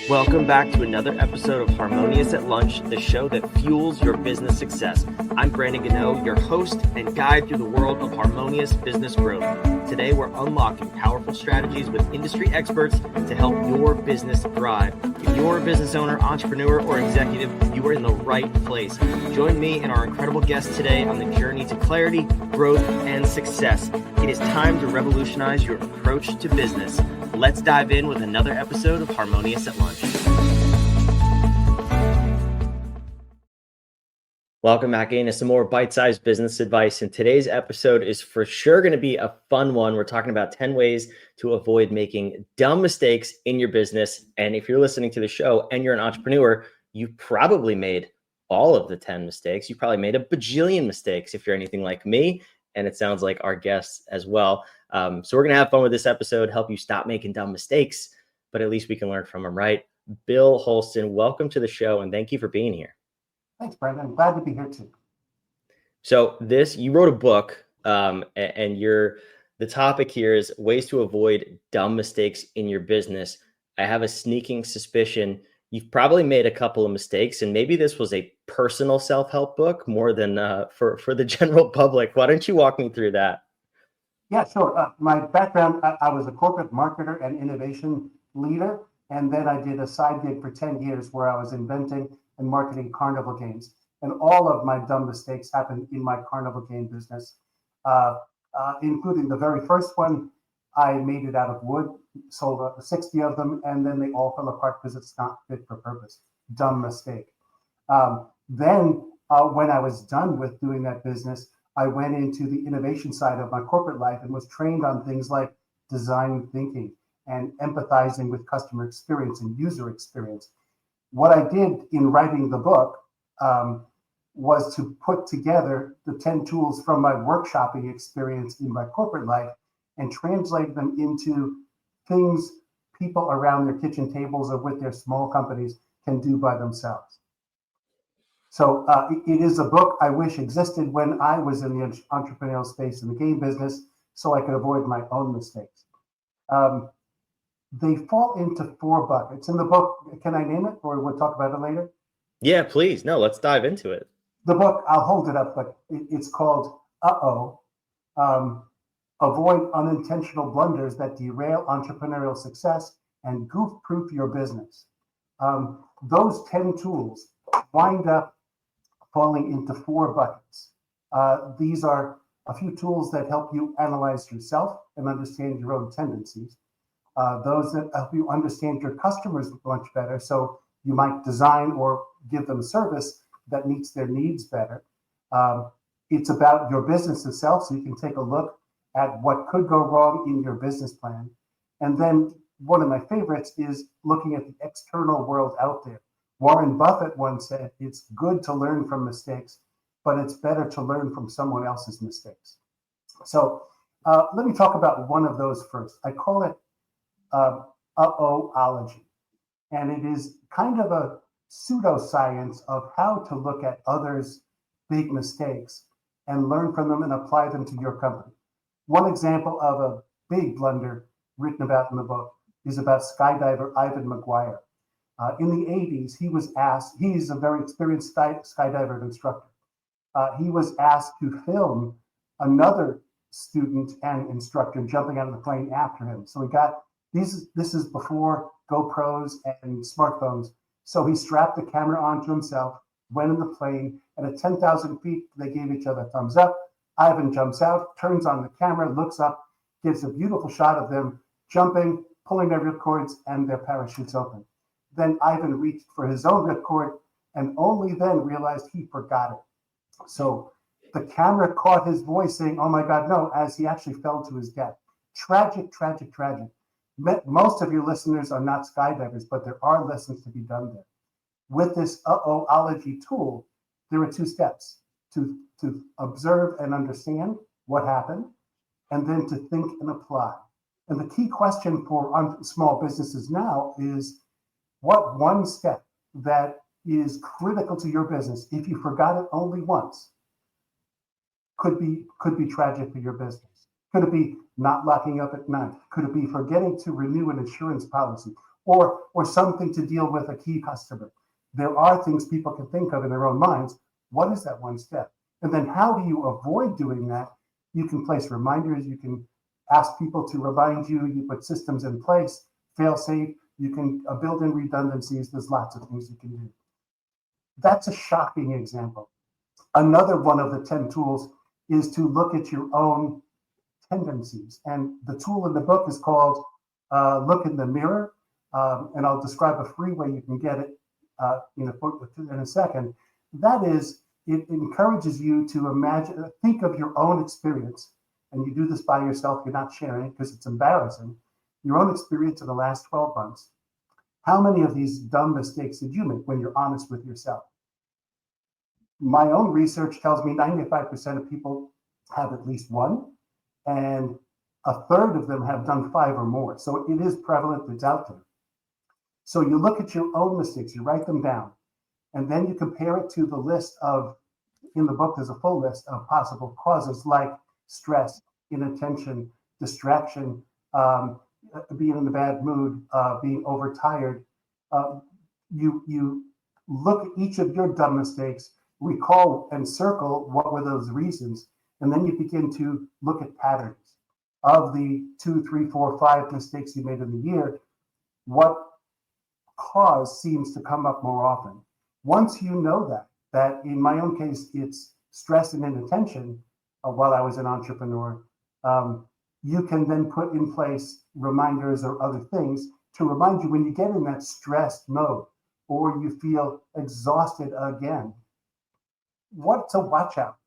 Welcome back to another episode of Harmonious at Lunch, the show that fuels your business success. I'm Brandon Gano, your host and guide through the world of harmonious business growth. Today, we're unlocking powerful strategies with industry experts to help your business thrive. If you're a business owner, entrepreneur, or executive, you are in the right place. Join me and our incredible guest today on the journey to clarity, growth, and success. It is time to revolutionize your approach to business. Let's dive in with another episode of Harmonious at Lunch. Welcome back into some more bite-sized business advice. And today's episode is for sure going to be a fun one. We're talking about 10 ways to avoid making dumb mistakes in your business. And if you're listening to the show and you're an entrepreneur, you probably made all of the 10 mistakes. You probably made a bajillion mistakes if you're anything like me. And it sounds like our guests as well. So we're going to have fun with this episode, help you stop making dumb mistakes, but at least we can learn from them, right? Bill Holsten, welcome to the show, and thank you for being here. Thanks, Brandon. I'm glad to be here too. So you wrote a book, and the topic here is ways to avoid dumb mistakes in your business. I have a sneaking suspicion you've probably made a couple of mistakes, and maybe this was a personal self-help book more than for the general public. Why don't you walk me through that? Yeah, sure. My background, I was a corporate marketer and innovation leader, and then I did a side gig for 10 years where I was inventing and marketing carnival games. And all of my dumb mistakes happened in my carnival game business, including the very first one. I made it out of wood, sold 60 of them, and then they all fell apart because it's not fit for purpose. Dumb mistake. Then when I was done with doing that business, I went into the innovation side of my corporate life and was trained on things like design thinking and empathizing with customer experience and user experience. What I did in writing the book was to put together the 10 tools from my workshopping experience in my corporate life and translate them into things people around their kitchen tables or with their small companies can do by themselves. So it is a book I wish existed when I was in the entrepreneurial space in the game business so I could avoid my own mistakes. They fall into 4 buckets. In the book, can I name it or we'll talk about it later? Yeah, please. No, let's dive into it. The book, I'll hold it up, but it's called Avoid Unintentional Blunders That Derail Entrepreneurial Success and Goof-Proof Your Business. Those 10 tools wind up falling into 4 buckets. These are a few tools that help you analyze yourself and understand your own tendencies. Those that help you understand your customers much better, so you might design or give them a service that meets their needs better. It's about your business itself, so you can take a look at what could go wrong in your business plan. And then one of my favorites is looking at the external world out there. Warren Buffett once said, it's good to learn from mistakes, but it's better to learn from someone else's mistakes. So let me talk about one of those first. I call it uh-oh-ology. And it is kind of a pseudoscience of how to look at others' big mistakes and learn from them and apply them to your company. One example of a big blunder written about in the book is about skydiver Ivan McGuire. In the 80s, he was asked, he's a very experienced skydiver and instructor. He was asked to film another student and instructor jumping out of the plane after him. So he got, this is before GoPros and smartphones. So he strapped the camera onto himself, went in the plane, and at 10,000 feet, they gave each other a thumbs up. Ivan jumps out, turns on the camera, looks up, gives a beautiful shot of them jumping, pulling their ripcords, and their parachutes open. Then Ivan reached for his own ripcord and only then realized he forgot it. So the camera caught his voice saying, "Oh my God, no," as he actually fell to his death. Tragic, tragic, tragic. Most of your listeners are not skydivers, but there are lessons to be done there. With this uh-oh-ology tool, there are 2 steps: to observe and understand what happened, and then to think and apply. And the key question for small businesses now is, what one step that is critical to your business, if you forgot it only once, could be tragic for your business? Could it be not locking up at night? Could it be forgetting to renew an insurance policy? or something to deal with a key customer. There are things people can think of in their own minds. What is that one step? And then how do you avoid doing that? You can place reminders. You can ask people to remind you. You put systems in place, fail safe. You can build in redundancies. There's lots of things you can do. That's a shocking example. Another one of the 10 tools is to look at your own tendencies. And the tool in the book is called Look in the Mirror. And I'll describe a free way you can get it in a second. That is, it encourages you to imagine, think of your own experience. And you do this by yourself. You're not sharing it because it's embarrassing. Your own experience in the last 12 months. How many of these dumb mistakes did you make when you're honest with yourself? My own research tells me 95% of people have at least one, and a third of them have done 5 or more. So it is prevalent, it's out there. So you look at your own mistakes, you write them down, and then you compare it to the list of, in the book, there's a full list of possible causes like stress, inattention, distraction, being in a bad mood, being overtired. You look at each of your dumb mistakes, recall and circle what were those reasons, and then you begin to look at patterns of the 2, 3, 4, 5 mistakes you made in the year. What cause seems to come up more often? Once you know that in my own case, it's stress and inattention while I was an entrepreneur, you can then put in place reminders or other things to remind you when you get in that stressed mode or you feel exhausted again, what to watch out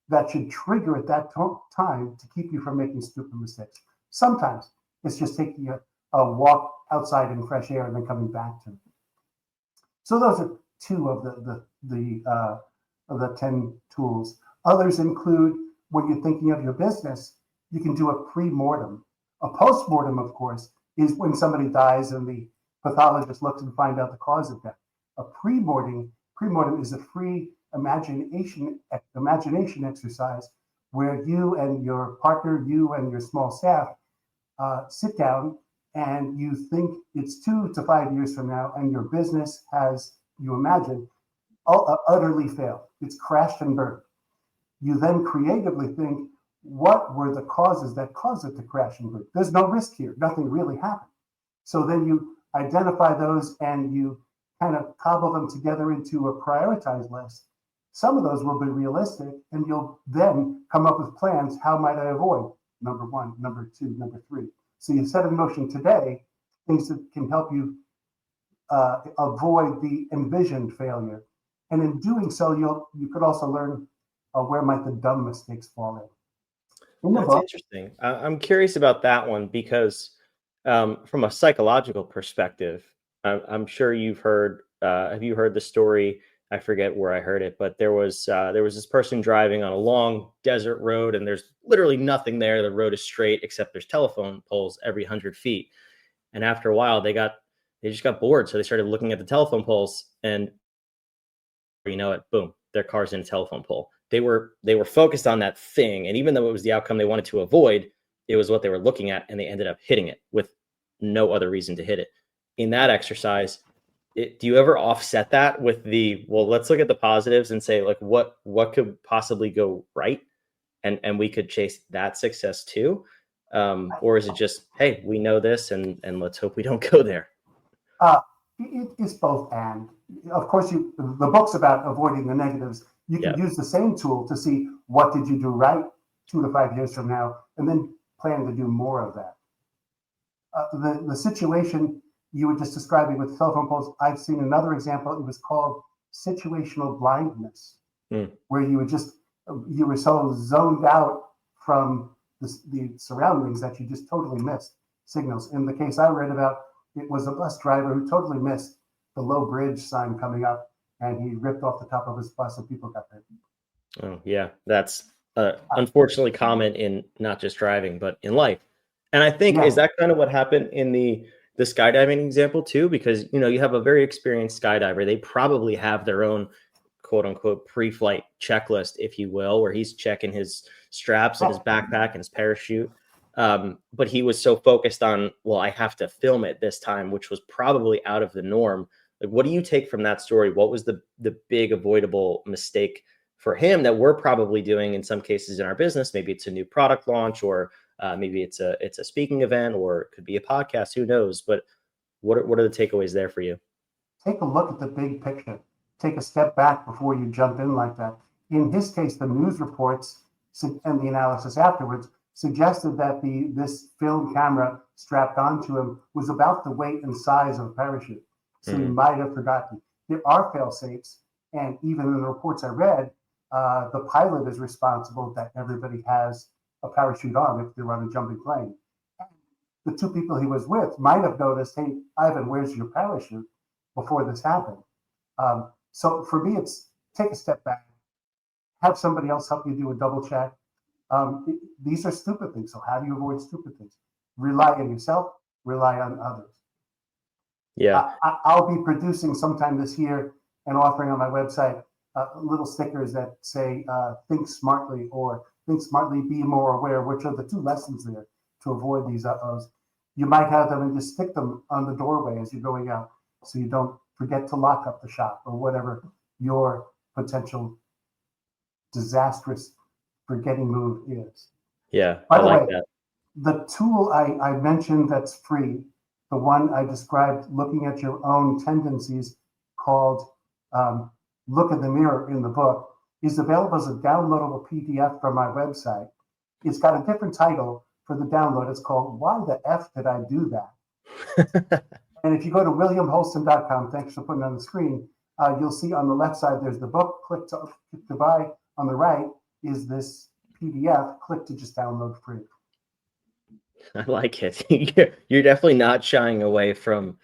that should trigger at that time to keep you from making stupid mistakes. Sometimes it's just taking a walk outside in fresh air and then coming back to it. So those are 2 of the 10 tools. Others include, when you're thinking of your business, you can do a pre-mortem. A post-mortem, of course, is when somebody dies and the pathologist looks and finds out the cause of death. A pre-mortem is a free imagination exercise where you and your partner, you and your small staff sit down and you think it's 2 to 5 years from now and your business has, you imagine, utterly failed. It's crashed and burned. You then creatively think, what were the causes that caused it to crash and burn? There's no risk here. Nothing really happened. So then you identify those and you kind of cobble them together into a prioritized list. Some of those will be realistic, and you'll then come up with plans. How might I avoid number 1, number 2, number 3? So you set in motion today things that can help you avoid the envisioned failure. And in doing so, you could also learn where might the dumb mistakes fall in. That's interesting. I'm curious about that one because from a psychological perspective, I'm sure you've heard, have you heard the story? I forget where I heard it, but there was this person driving on a long desert road and there's literally nothing there. The road is straight except there's telephone poles every 100 feet. And after a while, they just got bored. So they started looking at the telephone poles and you know it, boom, their car's in a telephone pole. They were focused on that thing. And even though it was the outcome they wanted to avoid, it was what they were looking at. And they ended up hitting it with no other reason to hit it. In that exercise, do you ever offset that with let's look at the positives and say, like, what could possibly go right? And we could chase that success too. Or is it just, hey, we know this and let's hope we don't go there? It's both and. Of course, the book's about avoiding the negatives. You can use the same tool to see what did you do right 2 to 5 years from now, and then plan to do more of that. The situation you were just describing with telephone poles, I've seen another example. It was called situational blindness, where you were so zoned out from the surroundings that you just totally missed signals. In the case I read about, it was a bus driver who totally missed the low bridge sign coming up, and he ripped off the top of his bus and people got hurt. Oh, yeah. That's unfortunately common in not just driving, but in life. And I think, is that kind of what happened in the skydiving example too? Because, you have a very experienced skydiver. They probably have their own quote unquote pre-flight checklist, if you will, where he's checking his straps and his backpack and his parachute. But he was so focused on, well, I have to film it this time, which was probably out of the norm. Like, what do you take from that story? What was the big avoidable mistake for him that we're probably doing in some cases in our business? Maybe it's a new product launch, or maybe it's a speaking event, or it could be a podcast. Who knows? But what are the takeaways there for you? Take a look at the big picture. Take a step back before you jump in like that. In his case, the news reports and the analysis afterwards suggested that this film camera strapped onto him was about the weight and size of a parachute. So he might have forgotten. There are fail-safes, and even in the reports I read, the pilot is responsible that everybody has a parachute on if they're on a jumping plane. The two people he was with might have noticed, hey, Ivan, where's your parachute, before this happened. So for me, it's take a step back, have somebody else help you do a double check. These are stupid things. So how do you avoid stupid things? Rely on yourself, rely on others. Yeah. I'll be producing sometime this year and offering on my website little stickers that say, think smartly, or think smartly, be more aware, which are the two lessons there to avoid these uh-ohs. You might have them and just stick them on the doorway as you're going out, so you don't forget to lock up the shop, or whatever your potential disastrous forgetting move is. Yeah, By I the like way, that. the tool I mentioned that's free, the one I described looking at your own tendencies, called Look in the Mirror in the book, is available as a downloadable PDF from my website. It's got a different title for the download. It's called Why the F Did I Do That? And if you go to williamholsten.com, thanks for putting it on the screen, you'll see on the left side there's the book, click to buy. On the right is this PDF, click to just download free. I like it. You're definitely not shying away from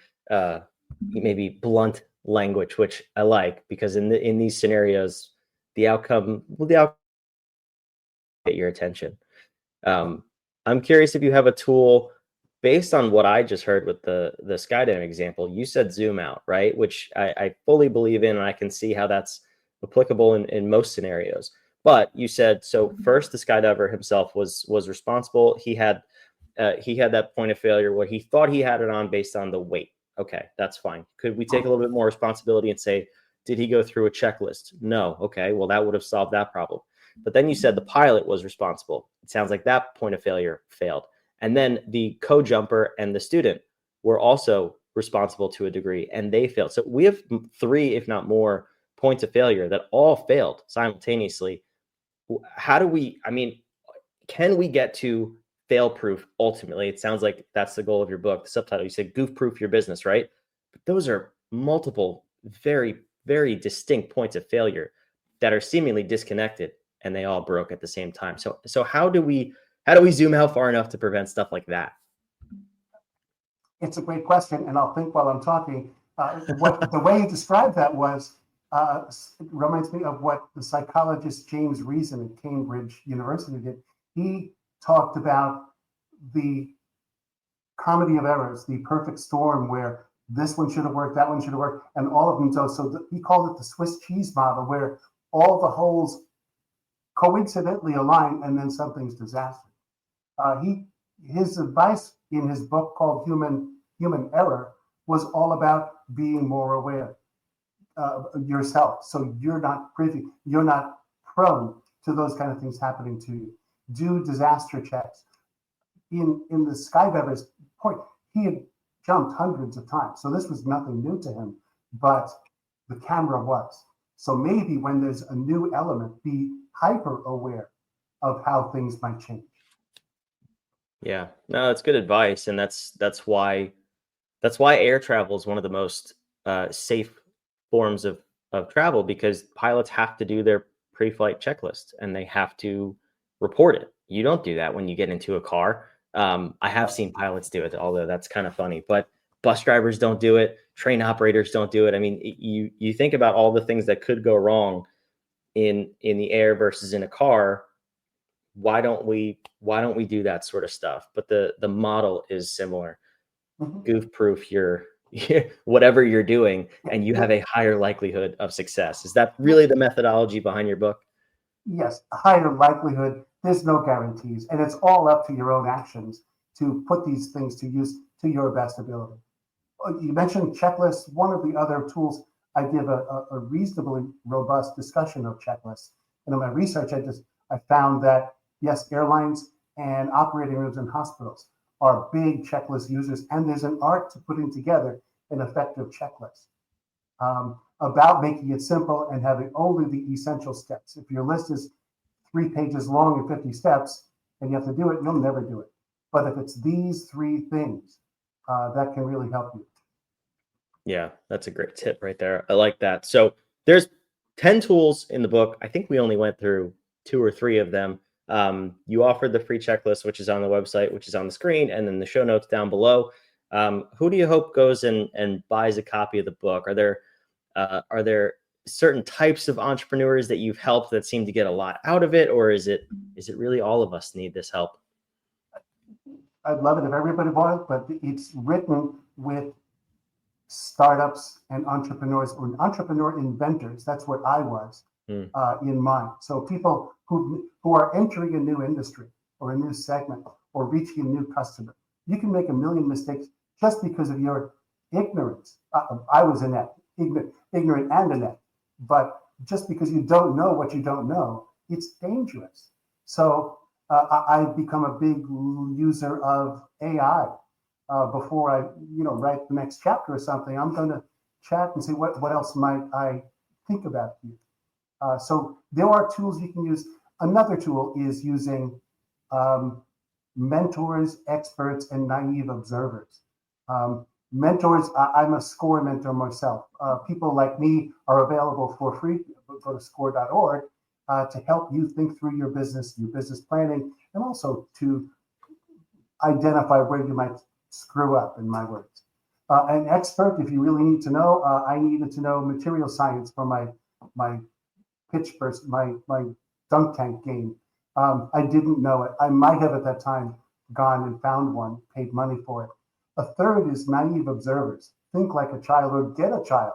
maybe blunt language, which I like, because in these scenarios, the outcome get your attention. I'm curious if you have a tool based on what I just heard with the skydiving example. You said zoom out, right? Which I fully believe in, and I can see how that's applicable in most scenarios. But you said, so first the skydiver himself was responsible. He had that point of failure where he thought he had it on based on the weight. Okay, that's fine. Could we take a little bit more responsibility and say, did he go through a checklist? No. Okay, well, that would have solved that problem. But then you said the pilot was responsible. It sounds like that point of failure failed. And then the co-jumper and the student were also responsible to a degree, and they failed. So we have 3, if not more, points of failure that all failed simultaneously. How do we, can we get to fail-proof ultimately? It sounds like that's the goal of your book. The subtitle, you said goof-proof your business, right? But those are multiple, very, very distinct points of failure that are seemingly disconnected, and they all broke at the same time. So how do we zoom out far enough to prevent stuff like that? It's a great question, and I'll think while I'm talking. The way you described that was reminds me of what the psychologist James Reason at Cambridge University did. He talked about the comedy of errors, the perfect storm, where this one should have worked, that one should have worked, and all of them do. So he called it the Swiss cheese model, where all the holes coincidentally align, and then something's disaster. His advice in his book called Human Error was all about being more aware yourself, so you're not prone to those kind of things happening to you. Do disaster checks. In the skydiver's point, he had jumped hundreds of times, so this was nothing new to him, but the camera was. So maybe when there's a new element, be hyper aware of how things might change. Yeah, no, that's good advice, and that's why air travel is one of the most safe forms of travel, because pilots have to do their pre-flight checklist and they have to report it. You don't do that when you get into a car. I have seen pilots do it, although that's kind of funny, but bus drivers don't do it. Train operators don't do it. I mean, you think about all the things that could go wrong in the air versus in a car. Why don't we do that sort of stuff? But the model is similar. Goof proof your whatever you're doing, and you have a higher likelihood of success. Is that really the methodology behind your book? Yes, a higher likelihood there's no guarantees, and it's all up to your own actions to put these things to use to your best ability. You mentioned checklists. One of the other tools, I give a reasonably robust discussion of checklists. And in my research, I found that yes, airlines and operating rooms in hospitals are big checklist users, and there's an art to putting together an effective checklist about making it simple and having only the essential steps. If your list is 3 pages long and 50 steps, and you have to do it, you'll never do it. But if it's these 3 things, that can really help you. Yeah, that's a great tip right there. I like that. So there's 10 tools in the book. I think we only went through 2 or 3 of them. You offered the free checklist, which is on the website, which is on the screen, and then the show notes down below. Who do you hope goes and buys a copy of the book? Are there certain types of entrepreneurs that you've helped that seem to get a lot out of it, or is it really all of us need this help? I'd love it if everybody bought it, but it's written with startups and entrepreneurs or entrepreneur inventors. That's what I was in mind. So people who are entering a new industry or a new segment or reaching a new customer. You can make a million mistakes just because of your ignorance. I was ignorant and inept, but just because you don't know what you don't know, it's dangerous. So I've become a big user of AI. Before I, write the next chapter or something, I'm going to chat and see what else might I think about here. So there are tools you can use. Another tool is using mentors, experts, and naive observers. Mentors, I'm a SCORE mentor myself. People like me are available for free. Go to score.org to help you think through your business planning, and also to identify where you might screw up, in my words. An expert, if you really need to know, I needed to know material science for my pitch burst, my dunk tank game. I didn't know it. I might have at that time gone and found one, paid money for it. A third is naive observers. Think like a child or get a child.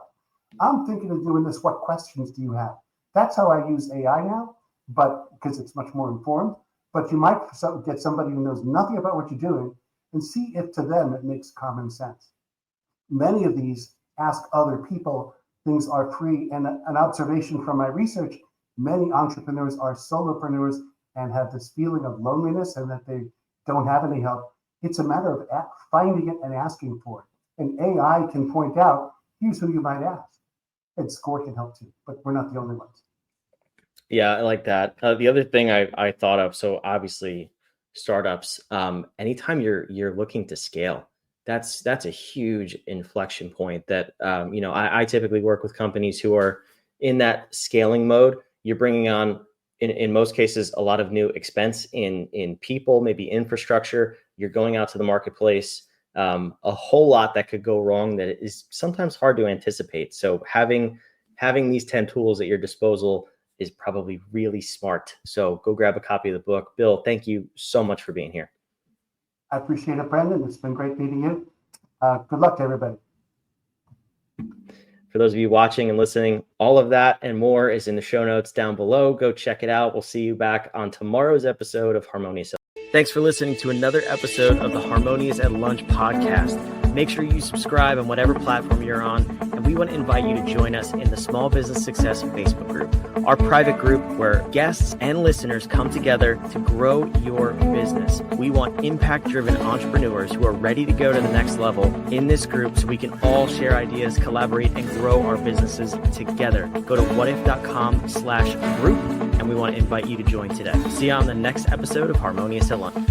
I'm thinking of doing this. What questions do you have? That's how I use AI now, but because it's much more informed. But you might get somebody who knows nothing about what you're doing and see if to them it makes common sense. Many of these ask other people. Things are free. And an observation from my research, many entrepreneurs are solopreneurs and have this feeling of loneliness and that they don't have any help. It's a matter of finding it and asking for it. And AI can point out, here's who you might ask. And SCORE can help too, but we're not the only ones. Yeah, I like that. The other thing I thought of, so obviously startups, anytime you're looking to scale, that's a huge inflection point that, I typically work with companies who are in that scaling mode. You're bringing on, in most cases, a lot of new expense in people, maybe infrastructure. You're going out to the marketplace, a whole lot that could go wrong that is sometimes hard to anticipate. So having these 10 tools at your disposal is probably really smart. So go grab a copy of the book. Bill, thank you so much for being here. I appreciate it, Brendan. It's been great meeting you. Good luck to everybody. For those of you watching and listening, all of that and more is in the show notes down below. Go check it out. We'll see you back on tomorrow's episode of Harmonious. Thanks for listening to another episode of the Harmonious at Lunch podcast. Make sure you subscribe on whatever platform you're on, and we want to invite you to join us in the Small Business Success Facebook group, our private group where guests and listeners come together to grow your business. We want impact-driven entrepreneurs who are ready to go to the next level in this group so we can all share ideas, collaborate, and grow our businesses together. Go to whatif.com/group, and we want to invite you to join today. See you on the next episode of Harmonious at Lunch.